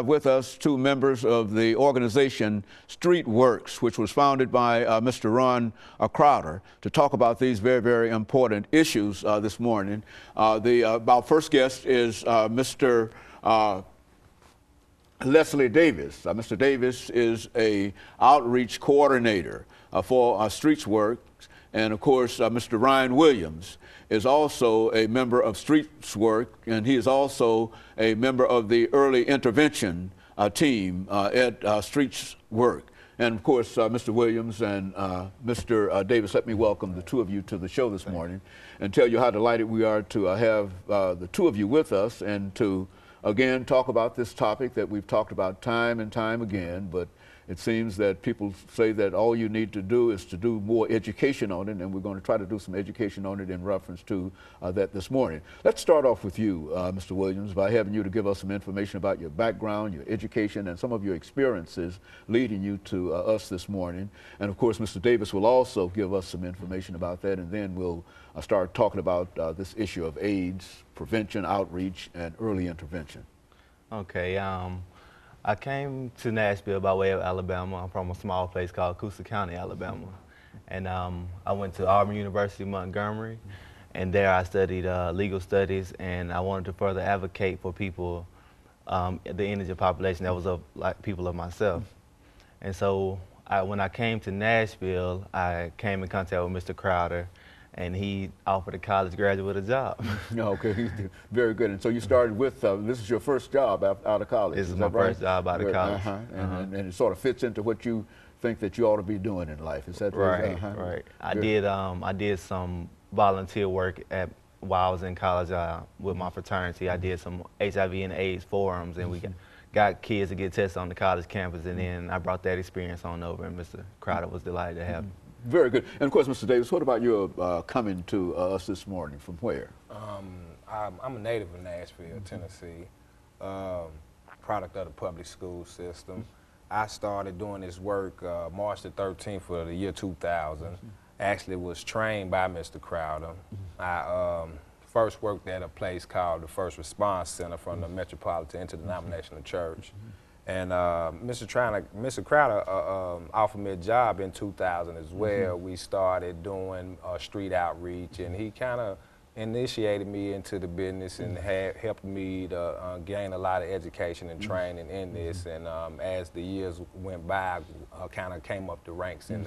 With us two members of the organization Street Works, which was founded by Mr. Ron Crowder, to talk about these very, very important issues this morning. Our first guest is Mr. LDavis. Mr. Davis is a outreach coordinator for Street Works, and of course Mr. Ryan Williams is also a member of Street Works, and he is also a member of the early intervention team at Street Works. And of course, Mr. Williams and Mr. Davis, let me welcome the two of you to the show this morning and tell you how delighted we are to have the two of you with us and to again talk about this topic that we've talked about time and time again, but it seems that people say that all you need to do is to do more education on it, and we're going to try to do some education on it in reference to that this morning. Let's start off with you, Mr. Williams, by having you to give us some information about your background, your education, and some of your experiences leading you to us this morning. And of course, Mr. Davis will also give us some information about that, and then we'll start talking about this issue of AIDS, prevention, outreach, and early intervention. Okay. I came to Nashville by way of Alabama. I'm from a small place called Coosa County, Alabama. And I went to University Montgomery, and there I studied legal studies, and I wanted to further advocate for people, the indigent population that was like people of myself. And so when I came to Nashville, I came in contact with Mr. Crowder, and he offered a college graduate a job. Okay, very good. And so you started with, this is your first job out of college. This is my first job out of college. And it sort of fits into what you think that you ought to be doing in life. Is that right? Right. I did some volunteer work while I was in college with my fraternity. I did some HIV and AIDS forums, and we got kids to get tested on the college campus, and then I brought that experience on over, and Mr. Crowder was delighted to have me. Very good. And of course, Mr. Davis, what about your coming to us this morning? From where? I'm a native of Nashville, Tennessee, product of the public school system. I started doing this work March the 13th of the year 2000. Actually was trained by Mr. Crowder. I first worked at a place called the First Response Center from the Metropolitan Interdenominational Church. And Mr. Crowder offered me a job in 2000 as well. We started doing street outreach, and he kind of initiated me into the business and helped me to gain a lot of education and training in this. And as the years went by, I kind of came up the ranks in